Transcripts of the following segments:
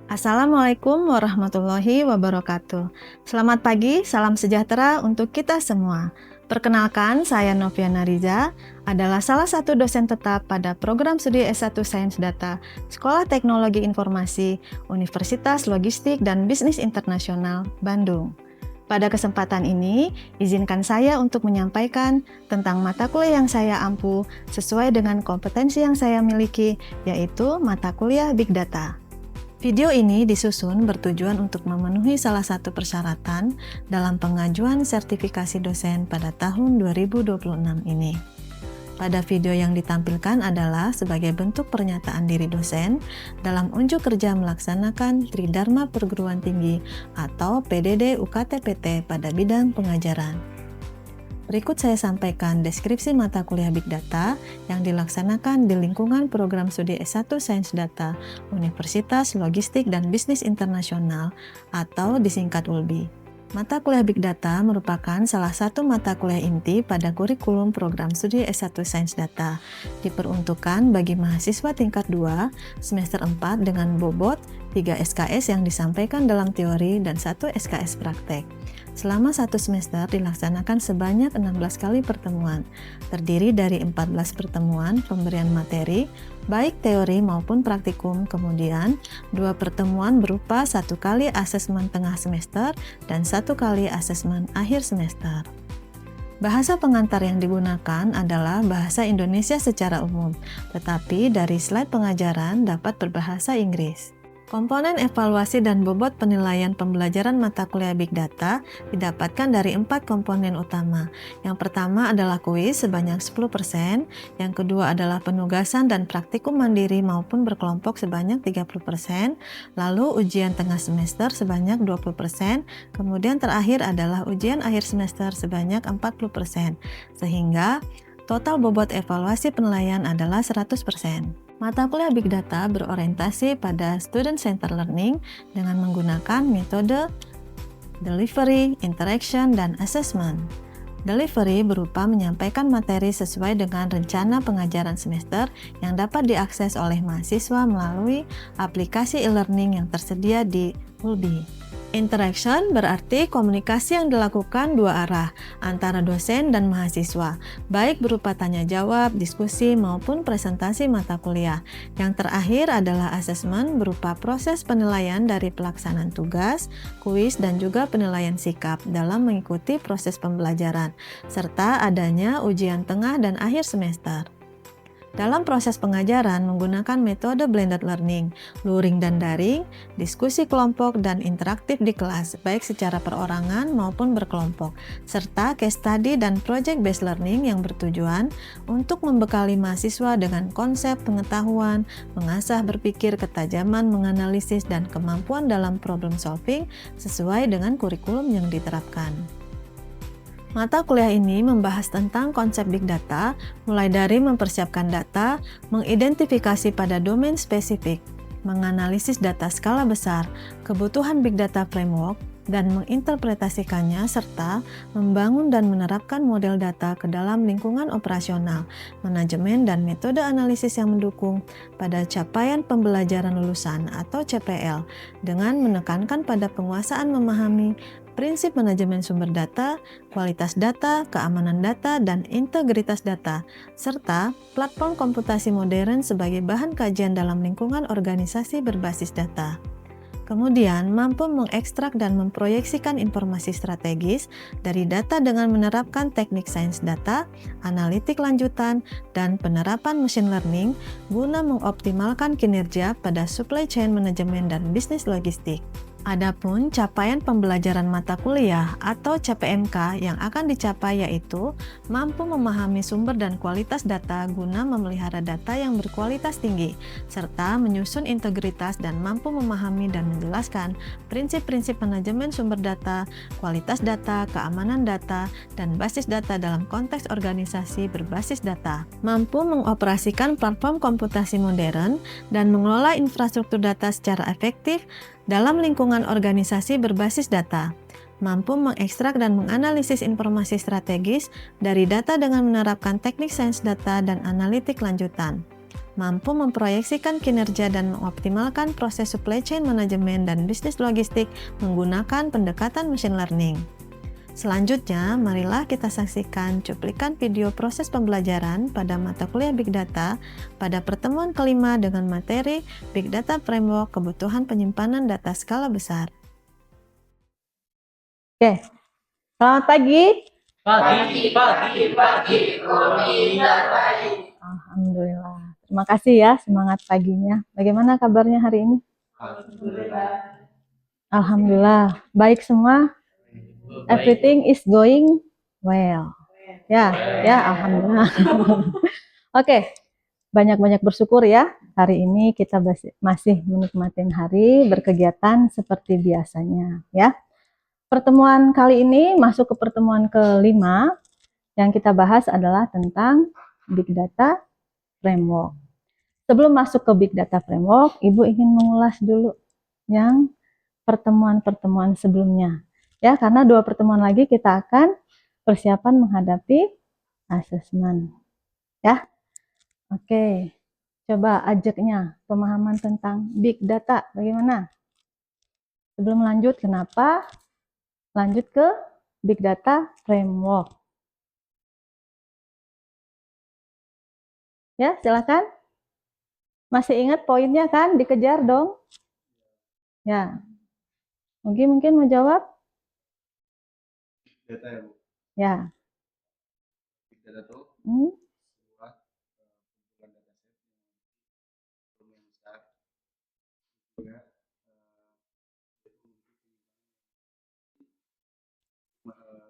Assalamualaikum warahmatullahi wabarakatuh. Selamat pagi, salam sejahtera untuk kita semua. Perkenalkan, saya Noviana Riza, adalah salah satu dosen tetap pada program studi S1 Sains Data, Sekolah Teknologi Informasi, Universitas Logistik dan Bisnis Internasional, Bandung. Pada kesempatan ini, izinkan saya untuk menyampaikan tentang mata kuliah yang saya ampu sesuai dengan kompetensi yang saya miliki, yaitu mata kuliah Big Data. Video ini disusun bertujuan untuk memenuhi salah satu persyaratan dalam pengajuan sertifikasi dosen pada tahun 2026 ini. Pada video yang ditampilkan adalah sebagai bentuk pernyataan diri dosen dalam unjuk kerja melaksanakan Tridharma Perguruan Tinggi atau PDD UKT-PT pada bidang pengajaran. Berikut saya sampaikan deskripsi mata kuliah Big Data yang dilaksanakan di lingkungan program studi S1 Sains Data Universitas Logistik dan Bisnis Internasional atau disingkat ULBI. Mata kuliah Big Data merupakan salah satu mata kuliah inti pada kurikulum program studi S1 Sains Data, diperuntukkan bagi mahasiswa tingkat 2 semester 4 dengan bobot 3 SKS yang disampaikan dalam teori dan 1 SKS praktek. Selama satu semester dilaksanakan sebanyak 16 kali pertemuan, terdiri dari 14 pertemuan pemberian materi, baik teori maupun praktikum, kemudian 2 pertemuan berupa 1 kali asesmen tengah semester dan 1 kali asesmen akhir semester. Bahasa pengantar yang digunakan adalah bahasa Indonesia secara umum, tetapi dari slide pengajaran dapat berbahasa Inggris. Komponen evaluasi dan bobot penilaian pembelajaran mata kuliah Big Data didapatkan dari 4 komponen utama. Yang pertama adalah kuis sebanyak 10%, yang kedua adalah penugasan dan praktikum mandiri maupun berkelompok sebanyak 30%, lalu ujian tengah semester sebanyak 20%, kemudian terakhir adalah ujian akhir semester sebanyak 40%, sehingga total bobot evaluasi penilaian adalah 100%. Mata kuliah Big Data berorientasi pada Student Centered Learning dengan menggunakan metode Delivery, Interaction, dan Assessment. Delivery berupa menyampaikan materi sesuai dengan rencana pengajaran semester yang dapat diakses oleh mahasiswa melalui aplikasi e-learning yang tersedia di ULBI. Interaction berarti komunikasi yang dilakukan dua arah antara dosen dan mahasiswa, baik berupa tanya jawab, diskusi, maupun presentasi mata kuliah. Yang terakhir adalah assessment berupa proses penilaian dari pelaksanaan tugas, kuis, dan juga penilaian sikap dalam mengikuti proses pembelajaran, serta adanya ujian tengah dan akhir semester. Dalam proses pengajaran menggunakan metode blended learning, luring dan daring, diskusi kelompok dan interaktif di kelas, baik secara perorangan maupun berkelompok, serta case study dan project based learning yang bertujuan untuk membekali mahasiswa dengan konsep pengetahuan, mengasah berpikir, ketajaman menganalisis, dan kemampuan dalam problem solving sesuai dengan kurikulum yang diterapkan. Mata kuliah ini membahas tentang konsep Big Data, mulai dari mempersiapkan data, mengidentifikasi pada domain spesifik, menganalisis data skala besar, kebutuhan Big Data Framework, dan menginterpretasikannya, serta membangun dan menerapkan model data ke dalam lingkungan operasional, manajemen, dan metode analisis yang mendukung pada capaian pembelajaran lulusan atau CPL, dengan menekankan pada penguasaan memahami prinsip manajemen sumber data, kualitas data, keamanan data, dan integritas data, serta platform komputasi modern sebagai bahan kajian dalam lingkungan organisasi berbasis data. Kemudian, mampu mengekstrak dan memproyeksikan informasi strategis dari data dengan menerapkan teknik sains data, analitik lanjutan, dan penerapan machine learning guna mengoptimalkan kinerja pada supply chain manajemen dan bisnis logistik. Adapun capaian pembelajaran mata kuliah atau CPMK yang akan dicapai yaitu mampu memahami sumber dan kualitas data guna memelihara data yang berkualitas tinggi, serta menyusun integritas dan mampu memahami dan menjelaskan prinsip-prinsip manajemen sumber data, kualitas data, keamanan data, dan basis data dalam konteks organisasi berbasis data. Mampu mengoperasikan platform komputasi modern dan mengelola infrastruktur data secara efektif dalam lingkungan organisasi berbasis data, mampu mengekstrak dan menganalisis informasi strategis dari data dengan menerapkan teknik sains data dan analitik lanjutan, mampu memproyeksikan kinerja dan mengoptimalkan proses supply chain manajemen dan bisnis logistik menggunakan pendekatan machine learning. Selanjutnya, marilah kita saksikan cuplikan video proses pembelajaran pada mata kuliah Big Data pada pertemuan kelima dengan materi Big Data Framework Kebutuhan Penyimpanan Data Skala Besar. Oke, selamat pagi. Pagi. Alhamdulillah. Terima kasih ya semangat paginya. Bagaimana kabarnya hari ini? Alhamdulillah. Baik semua? Everything is going well. Ya, alhamdulillah. Oke, banyak-banyak bersyukur ya. Hari ini kita masih menikmati hari berkegiatan seperti biasanya ya. Pertemuan kali ini masuk ke pertemuan kelima. Yang kita bahas adalah tentang Big Data Framework. Sebelum masuk ke Big Data Framework, Ibu ingin mengulas dulu yang pertemuan-pertemuan sebelumnya. Ya, karena 2 pertemuan lagi kita akan persiapan menghadapi asesmen. Ya. Oke. Coba ajaknya pemahaman tentang Big Data bagaimana? Sebelum lanjut, kenapa? Lanjut ke Big Data Framework. Ya, silakan. Masih ingat poinnya kan? Dikejar dong. Ya. Mungkin mau jawab? Data ya, Bu. Ya. Big data itu sebuah kumpulan dataset yang besar juga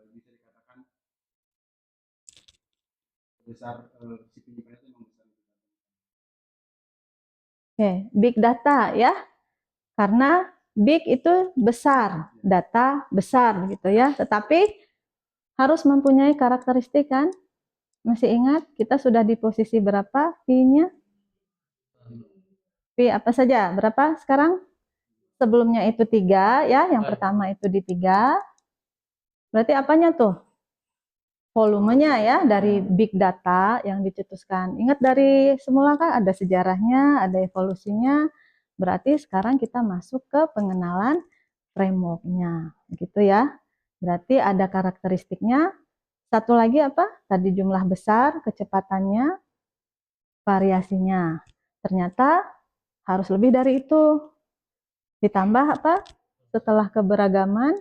bisa dikatakan besar si penyimpanannya itu memang besar. Oke, big data ya. Karena big itu besar, data besar gitu ya. Tetapi harus mempunyai karakteristik kan? Masih ingat kita sudah di posisi berapa P-nya? P apa saja? Berapa sekarang? Sebelumnya itu 3 ya, yang pertama itu di 3. Berarti apanya tuh? Volumenya ya, dari big data yang dicetuskan. Ingat dari semula kan ada sejarahnya, ada evolusinya. Berarti sekarang kita masuk ke pengenalan framework-nya, gitu ya. Berarti ada karakteristiknya. Satu lagi apa? Tadi jumlah besar, kecepatannya, variasinya. Ternyata harus lebih dari itu. Ditambah apa? Setelah keberagaman,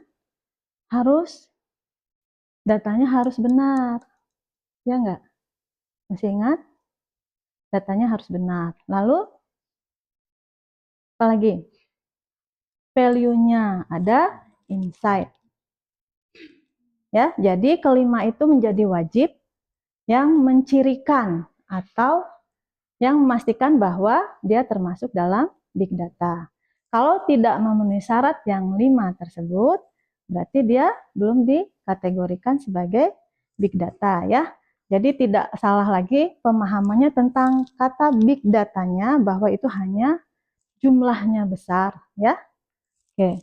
datanya harus benar. Ya enggak? Masih ingat? Datanya harus benar. Lalu, apa lagi? Value-nya ada insight. Ya, jadi kelima itu menjadi wajib yang mencirikan atau yang memastikan bahwa dia termasuk dalam big data. Kalau tidak memenuhi syarat yang 5 tersebut, berarti dia belum dikategorikan sebagai big data ya. Jadi tidak salah lagi pemahamannya tentang kata big datanya bahwa itu hanya jumlahnya besar ya. Oke.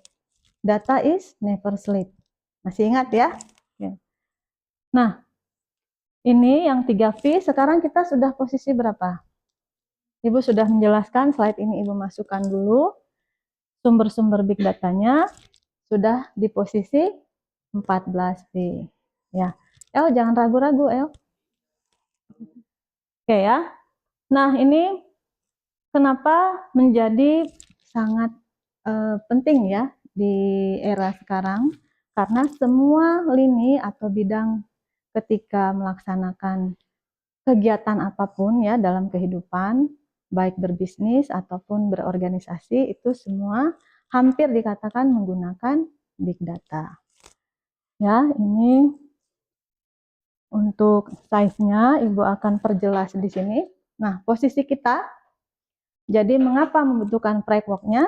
Data is never sleep. Masih ingat ya? Oke. Nah, ini yang 3V sekarang kita sudah posisi berapa? Ibu sudah menjelaskan, slide ini Ibu masukkan dulu. Sumber-sumber big datanya sudah di posisi 14V. Ya. El, jangan ragu-ragu, El. Oke ya. Nah, ini kenapa menjadi sangat penting ya di era sekarang? Karena semua lini atau bidang ketika melaksanakan kegiatan apapun ya dalam kehidupan, baik berbisnis ataupun berorganisasi, itu semua hampir dikatakan menggunakan big data. Ya, ini untuk size-nya Ibu akan perjelas di sini. Nah, posisi kita, jadi mengapa membutuhkan framework-nya?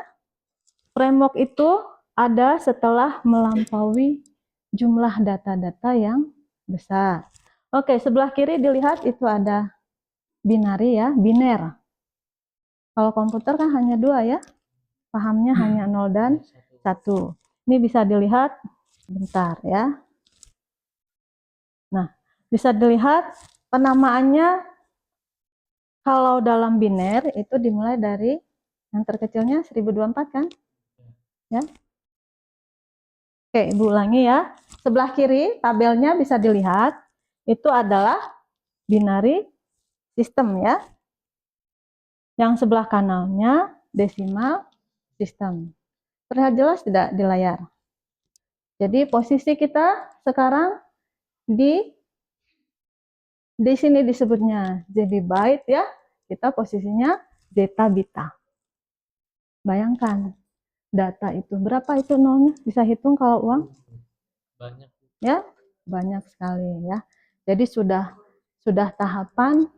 Framework itu ada setelah melampaui jumlah data-data yang besar. Oke, sebelah kiri dilihat itu ada binary ya, biner. Kalau komputer kan hanya 2 ya, pahamnya hanya 0 dan 1. Ini bisa dilihat, bentar ya. Nah, bisa dilihat penamaannya Kalau dalam biner itu dimulai dari yang terkecilnya 1024 kan? Ya. Oke, Ibu ulangi ya. Sebelah kiri tabelnya bisa dilihat, itu adalah binary system ya. Yang sebelah kanannya decimal system. Terlihat jelas tidak di layar? Jadi posisi kita sekarang di sini disebutnya jadi byte ya. Kita posisinya zeta beta. Bayangkan data itu berapa itu nolnya? Bisa hitung kalau uang? Banyak. Ya, banyak sekali ya. Jadi sudah tahapan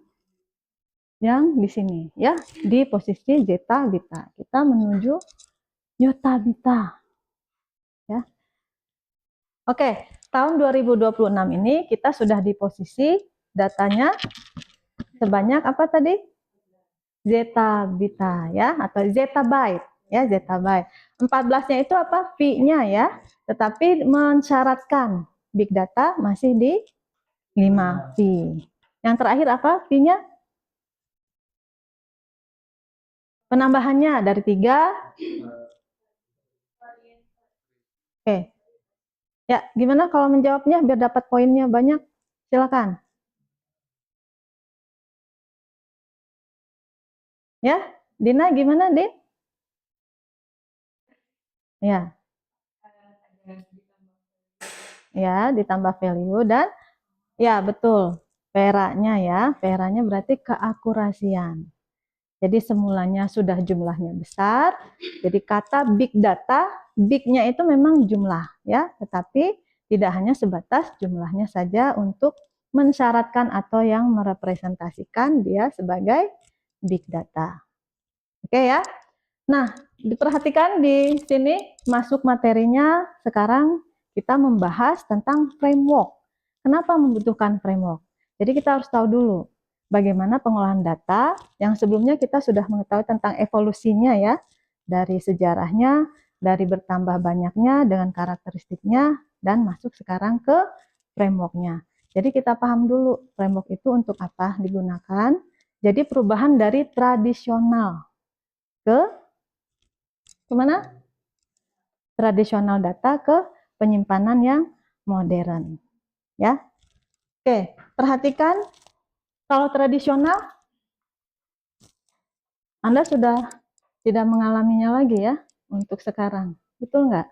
yang di sini ya, di posisi zeta beta. Kita menuju yota beta. Ya. Oke, tahun 2026 ini kita sudah di posisi datanya sebanyak apa tadi? Zeta beta ya, atau zeta byte ya, zeta byte. 14-nya itu apa? V-nya ya. Tetapi mensyaratkan big data masih di 5 V. Yang terakhir apa? V-nya? Penambahannya dari 3. Oke. Ya, gimana kalau menjawabnya biar dapat poinnya banyak? Silakan. Ya, Dina gimana, Din? Ya. Ya, ditambah value dan ya betul. Peranya ya, peranya berarti keakurasian. Jadi semulanya sudah jumlahnya besar. Jadi kata big data, big-nya itu memang jumlah ya, tetapi tidak hanya sebatas jumlahnya saja untuk mensyaratkan atau yang merepresentasikan dia sebagai big data. Oke ya. Nah, diperhatikan di sini masuk materinya sekarang kita membahas tentang framework. Kenapa membutuhkan framework? Jadi kita harus tahu dulu bagaimana pengolahan data yang sebelumnya kita sudah mengetahui tentang evolusinya ya, dari sejarahnya, dari bertambah banyaknya dengan karakteristiknya, dan masuk sekarang ke frameworknya. Jadi kita paham dulu framework itu untuk apa digunakan. Jadi perubahan dari tradisional ke kemana? Tradisional data ke penyimpanan yang modern. Ya, oke. Perhatikan kalau tradisional, Anda sudah tidak mengalaminya lagi ya untuk sekarang, betul nggak?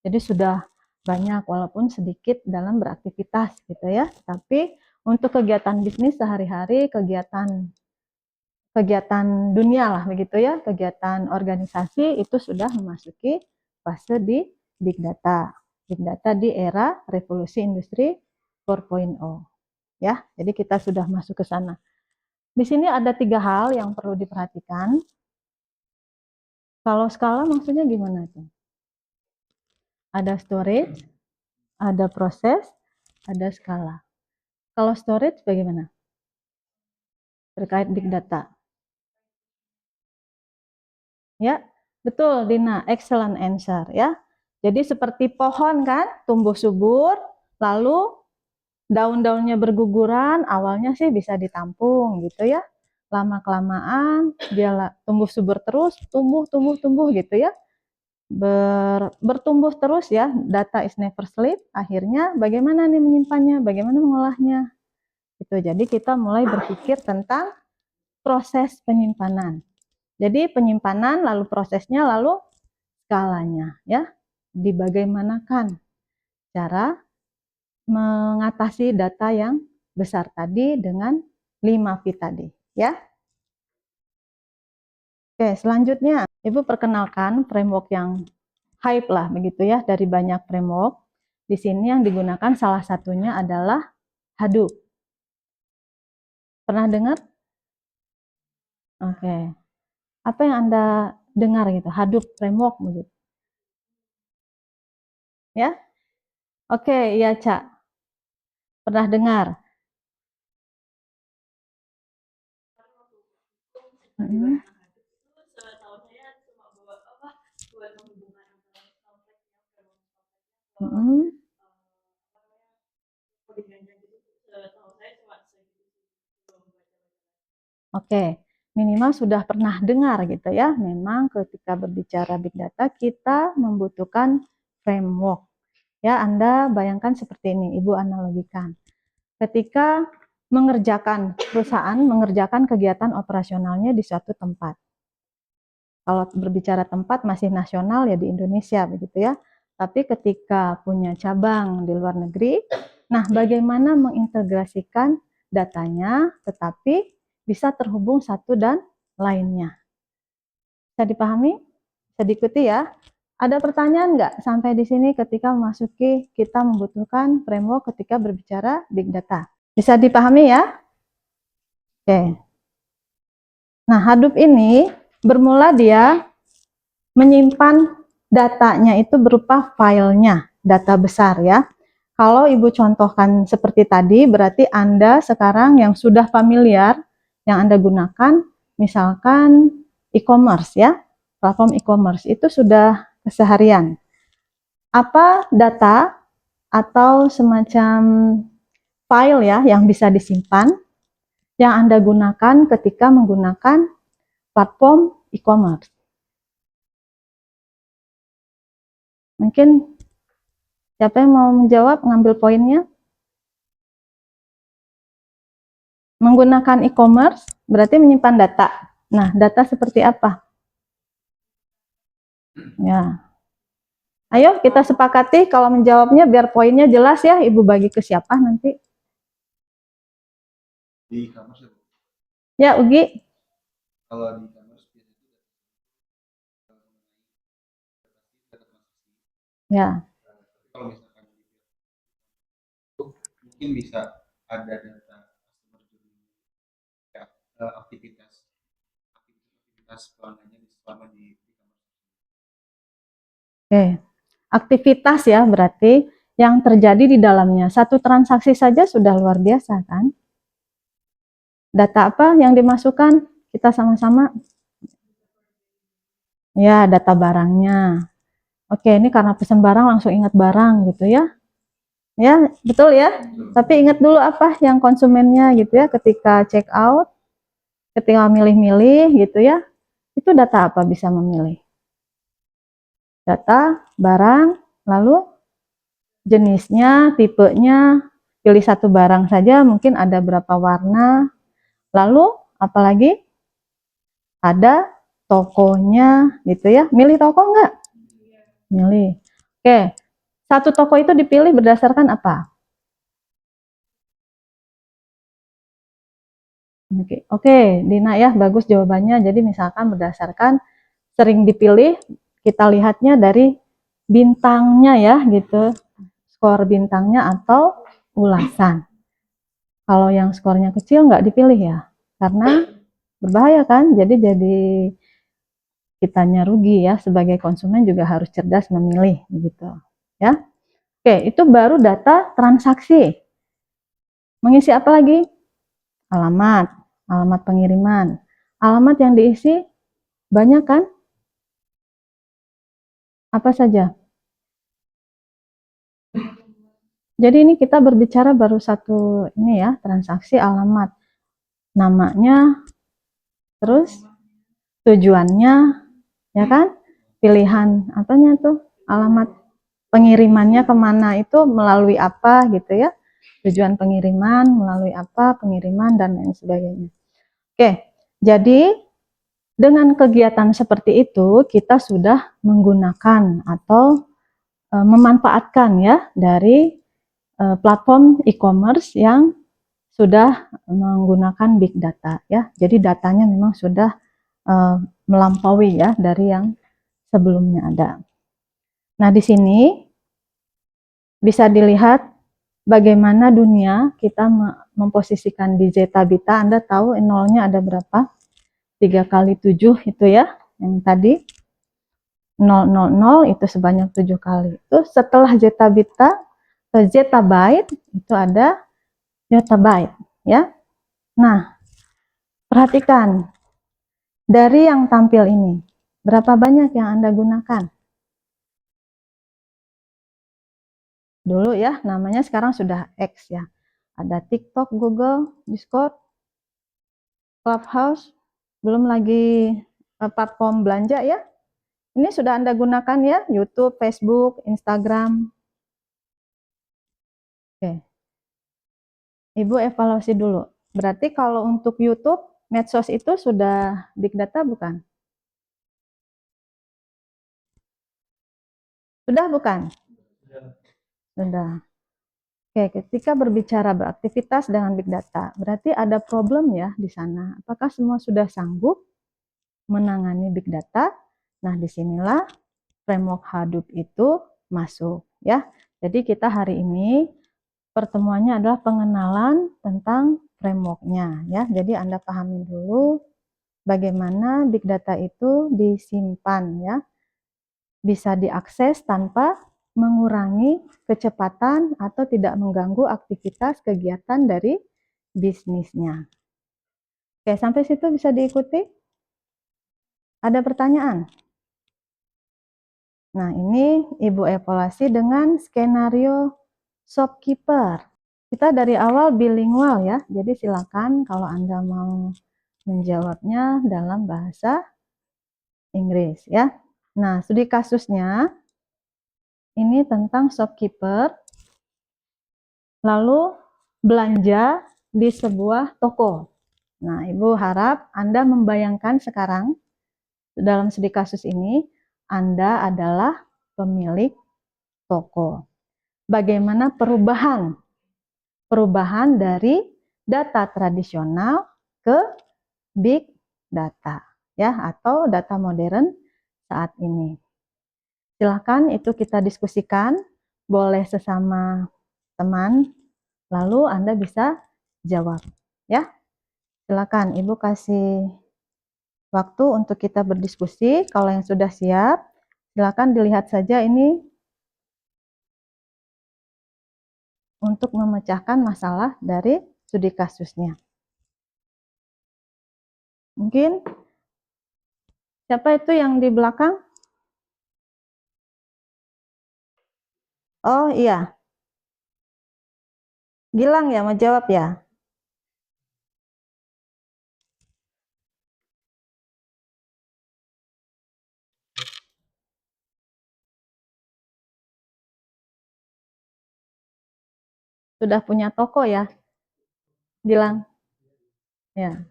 Jadi sudah banyak walaupun sedikit dalam beraktivitas gitu ya. Tapi untuk kegiatan bisnis sehari-hari, kegiatan dunia lah begitu ya, kegiatan organisasi itu sudah memasuki fase di big data. Big data di era revolusi industri 4.0 ya. Jadi kita sudah masuk ke sana. Di sini ada 3 hal yang perlu diperhatikan. Kalau skala maksudnya gimana tuh? Ada storage, ada proses, ada skala. Kalau storage bagaimana? Terkait big data. Ya, betul Dina, excellent answer ya. Jadi seperti pohon kan, tumbuh subur, lalu daun-daunnya berguguran, awalnya sih bisa ditampung gitu ya. Lama-kelamaan dia tumbuh subur terus, tumbuh gitu ya. Bertumbuh terus ya, data is never sleep. Akhirnya bagaimana nih menyimpannya, bagaimana mengolahnya. Gitu. Jadi kita mulai berpikir tentang proses penyimpanan. Jadi penyimpanan, lalu prosesnya, lalu skalanya ya. Dibagaimanakan cara mengatasi data yang besar tadi dengan 5 V tadi ya. Oke, selanjutnya Ibu perkenalkan framework yang hype lah begitu ya, dari banyak framework. Di sini yang digunakan salah satunya adalah Hadoop. Pernah dengar? Oke. Apa yang Anda dengar gitu? Hadoop framework begitu. Ya? Oke, ya Cak. Pernah dengar? Hmm. Hmm. Oke, minimal sudah pernah dengar gitu ya. Memang ketika berbicara big data kita membutuhkan framework. Ya, Anda bayangkan seperti ini, Ibu analogikan. Ketika perusahaan mengerjakan kegiatan operasionalnya di suatu tempat. Kalau berbicara tempat masih nasional ya di Indonesia begitu ya. Tapi ketika punya cabang di luar negeri, nah bagaimana mengintegrasikan datanya tetapi bisa terhubung satu dan lainnya. Bisa dipahami? Bisa diikuti ya? Ada pertanyaan nggak sampai di sini ketika memasuki kita membutuhkan framework ketika berbicara big data? Bisa dipahami ya? Oke. Nah, Hadoop ini bermula dia menyimpan datanya itu berupa filenya, data besar ya. Kalau Ibu contohkan seperti tadi, berarti Anda sekarang yang sudah familiar, yang Anda gunakan, misalkan e-commerce ya, platform e-commerce, itu sudah keseharian. Apa data atau semacam file ya yang bisa disimpan, yang Anda gunakan ketika menggunakan platform e-commerce? Mungkin siapa yang mau menjawab, ngambil poinnya? Menggunakan e-commerce berarti menyimpan data. Nah, data seperti apa? Ya. Ayo kita sepakati kalau menjawabnya biar poinnya jelas ya. Ibu bagi ke siapa nanti? Di e-commerce Ya, Ugi. kalau di e-commerce biasanya Ya. kalau misalkan mungkin bisa ada data customer journey ya, aktivitas pelanggannya selama di e-commerce. Oke. Aktivitas ya berarti yang terjadi di dalamnya. Satu transaksi saja sudah luar biasa kan? Data apa yang dimasukkan? Kita sama-sama. Ya, data barangnya. Oke, ini karena pesan barang langsung ingat barang gitu ya. Ya, betul ya. Tapi ingat dulu apa yang konsumennya gitu ya ketika check out, ketika milih-milih gitu ya. Itu data apa bisa memilih? Data barang, lalu jenisnya, tipenya, pilih satu barang saja mungkin ada berapa warna. Lalu apalagi ada tokonya gitu ya. Milih toko enggak? Milih. Oke. Satu toko itu dipilih berdasarkan apa? Oke, Dina ya, bagus jawabannya. Jadi misalkan berdasarkan sering dipilih, kita lihatnya dari bintangnya ya gitu, skor bintangnya atau ulasan. Kalau yang skornya kecil nggak dipilih ya, karena berbahaya kan. Jadi kitanya rugi ya, sebagai konsumen juga harus cerdas memilih gitu ya. Oke, itu baru data transaksi. Mengisi apa lagi? Alamat, alamat pengiriman. Alamat yang diisi banyak kan? Apa saja? Jadi ini kita berbicara baru satu ini ya, transaksi alamat. Namanya, terus tujuannya, ya kan? Pilihan apanya tuh? Alamat pengirimannya kemana itu melalui apa gitu ya? Tujuan pengiriman melalui apa? Pengiriman dan lain sebagainya. Oke, jadi dengan kegiatan seperti itu kita sudah menggunakan atau memanfaatkan ya dari platform e-commerce yang sudah menggunakan big data ya. Jadi datanya memang sudah melampaui ya dari yang sebelumnya ada. Nah, di sini bisa dilihat bagaimana dunia kita memposisikan di zeta beta. Anda tahu nolnya ada berapa? 3 kali 7 itu ya, yang tadi 000 itu sebanyak 7 kali. Itu setelah zeta beta ke zeta byte itu ada yottabyte ya. Nah, perhatikan dari yang tampil ini, berapa banyak yang Anda gunakan? Dulu ya, namanya sekarang sudah X ya. Ada TikTok, Google, Discord. Clubhouse, belum lagi platform belanja ya. Ini sudah Anda gunakan ya, YouTube, Facebook, Instagram. Oke. Ibu evaluasi dulu. Berarti kalau untuk YouTube, medsos itu sudah big data bukan? Sudah bukan? Sudah. Oke, ketika berbicara beraktivitas dengan big data, berarti ada problem ya di sana. Apakah semua sudah sanggup menangani big data? Nah, disinilah framework Hadoop itu masuk ya. Jadi kita hari ini pertemuannya adalah pengenalan tentang frameworknya ya. Jadi Anda pahami dulu bagaimana big data itu disimpan ya. Bisa diakses tanpa mengurangi kecepatan atau tidak mengganggu aktivitas kegiatan dari bisnisnya. Oke, sampai situ bisa diikuti? Ada pertanyaan? Nah, ini Ibu evaluasi dengan skenario shopkeeper. Kita dari awal bilingual ya, jadi silakan kalau Anda mau menjawabnya dalam bahasa Inggris ya. Nah, studi kasusnya ini tentang shopkeeper, lalu belanja di sebuah toko. Nah, Ibu harap Anda membayangkan sekarang dalam studi kasus ini, Anda adalah pemilik toko. Bagaimana perubahan dari data tradisional ke big data ya, atau data modern saat ini. Silakan itu kita diskusikan, boleh sesama teman, lalu Anda bisa jawab ya. Silakan Ibu kasih waktu untuk kita berdiskusi. Kalau yang sudah siap, silakan dilihat saja ini untuk memecahkan masalah dari studi kasusnya. Mungkin siapa itu yang di belakang? Oh iya, Gilang ya mau jawab ya? Sudah punya toko ya, Gilang? Ya.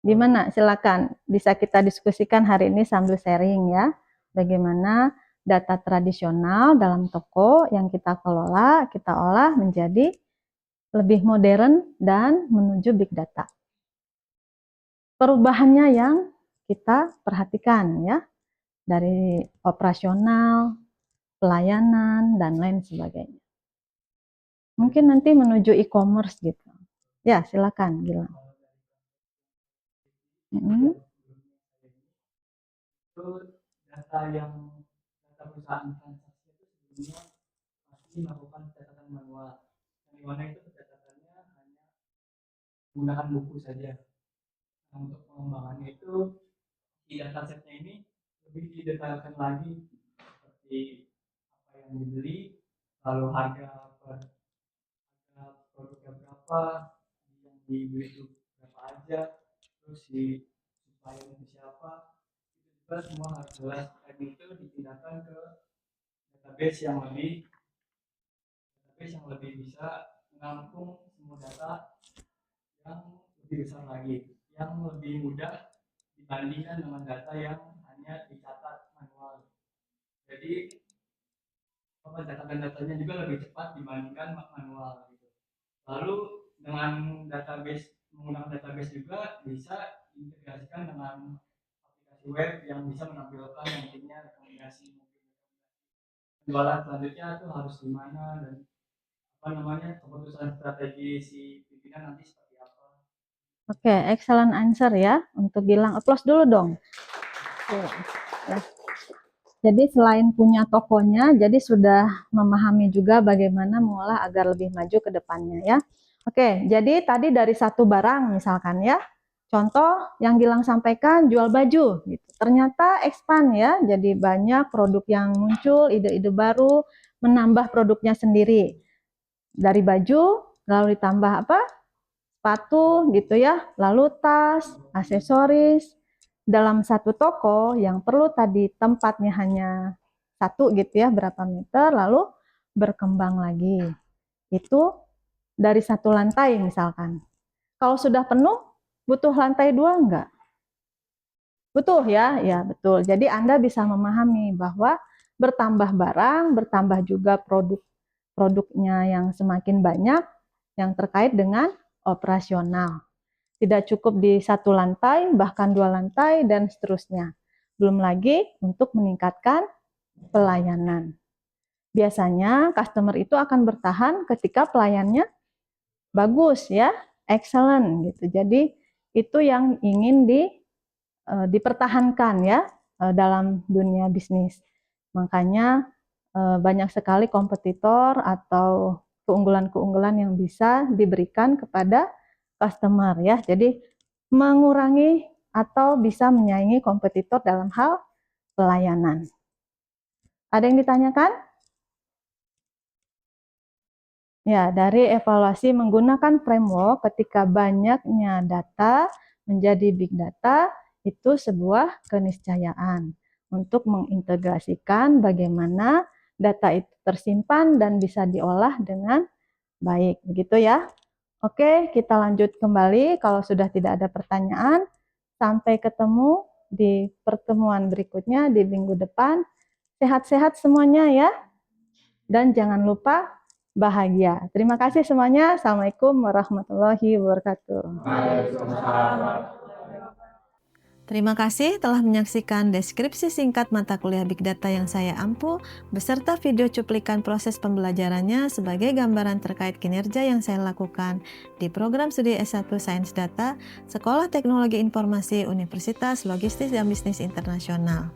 Gimana? Silakan bisa kita diskusikan hari ini sambil sharing ya. Bagaimana data tradisional dalam toko yang kita kelola, kita olah menjadi lebih modern dan menuju big data. Perubahannya yang kita perhatikan ya, dari operasional, pelayanan, dan lain sebagainya. Mungkin nanti menuju e-commerce gitu. Ya, silakan bilang. Itu data yang data perusahaan transaksi itu sebelumnya masih melakukan catatan manual, yang mana itu pencatatannya hanya menggunakan buku saja. Nah, untuk pengembangannya itu di datasetnya ini lebih didetailkan lagi, seperti apa yang dibeli, lalu harga per produknya berapa, yang dibeli itu berapa aja, terus di supplier itu siapa, itu juga semua harus jelas, dan itu dipindahkan ke database yang lebih bisa menampung semua data yang lebih besar lagi, yang lebih mudah dibandingkan dengan data yang hanya dicatat manual. Jadi pencatatan datanya juga lebih cepat dibandingkan manual gitu. Lalu dengan database, menggunakan database juga bisa diintegrasikan dengan aplikasi web yang bisa menampilkan nantinya rekomendasi penjualan selanjutnya itu harus gimana, dan apa namanya, keputusan strategi si pimpinan nanti seperti apa. Oke, excellent answer ya. Untuk bilang applause dulu dong. Ya. Jadi selain punya tokonya, jadi sudah memahami juga bagaimana mengolah agar lebih maju ke depannya ya. Oke, jadi tadi dari satu barang misalkan ya. Contoh yang Gilang sampaikan jual baju gitu. Ternyata expand ya, jadi banyak produk yang muncul, ide-ide baru, menambah produknya sendiri. Dari baju lalu ditambah apa? sepatu gitu ya, lalu tas, aksesoris. Dalam satu toko yang perlu tadi tempatnya hanya satu gitu ya, berapa meter, lalu berkembang lagi. Itu dari satu lantai misalkan. Kalau sudah penuh, butuh lantai 2 enggak? Butuh ya, ya betul. Jadi Anda bisa memahami bahwa bertambah barang, bertambah juga produknya yang semakin banyak yang terkait dengan operasional. Tidak cukup di satu lantai, bahkan 2 lantai, dan seterusnya. Belum lagi untuk meningkatkan pelayanan. Biasanya customer itu akan bertahan ketika pelayannya bagus ya, excellent gitu. Jadi itu yang ingin dipertahankan ya dalam dunia bisnis. Makanya banyak sekali kompetitor atau keunggulan-keunggulan yang bisa diberikan kepada customer ya. Jadi mengurangi atau bisa menyaingi kompetitor dalam hal pelayanan. Ada yang ditanyakan? Ya, dari evaluasi menggunakan framework ketika banyaknya data menjadi big data itu sebuah keniscayaan untuk mengintegrasikan bagaimana data itu tersimpan dan bisa diolah dengan baik. Begitu ya. Oke, kita lanjut kembali. Kalau sudah tidak ada pertanyaan, sampai ketemu di pertemuan berikutnya di minggu depan. Sehat-sehat semuanya ya. Dan jangan lupa bahagia. Terima kasih semuanya. Assalamualaikum warahmatullahi wabarakatuh. Terima kasih telah menyaksikan deskripsi singkat mata kuliah Big Data yang saya ampu, beserta video cuplikan proses pembelajarannya sebagai gambaran terkait kinerja yang saya lakukan di program studi S1 Sains Data, Sekolah Teknologi Informasi Universitas Logistik dan Bisnis Internasional.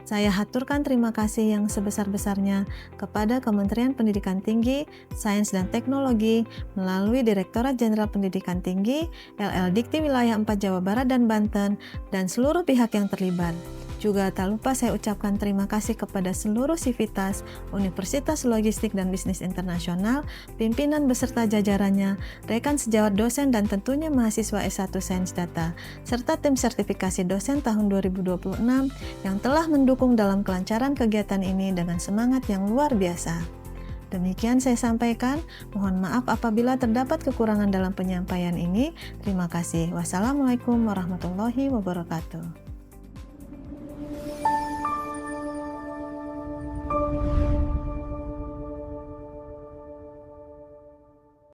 Saya haturkan terima kasih yang sebesar-besarnya kepada Kementerian Pendidikan Tinggi, Sains dan Teknologi melalui Direktorat Jenderal Pendidikan Tinggi, LL Dikti Wilayah 4 Jawa Barat dan Banten, dan seluruh pihak yang terlibat. Juga tak lupa saya ucapkan terima kasih kepada seluruh sivitas Universitas Logistik dan Bisnis Internasional, pimpinan beserta jajarannya, rekan sejawat dosen dan tentunya mahasiswa S1 Sains Data, serta tim sertifikasi dosen tahun 2026 yang telah mendukung dalam kelancaran kegiatan ini dengan semangat yang luar biasa. Demikian saya sampaikan, mohon maaf apabila terdapat kekurangan dalam penyampaian ini. Terima kasih. Wassalamualaikum warahmatullahi wabarakatuh.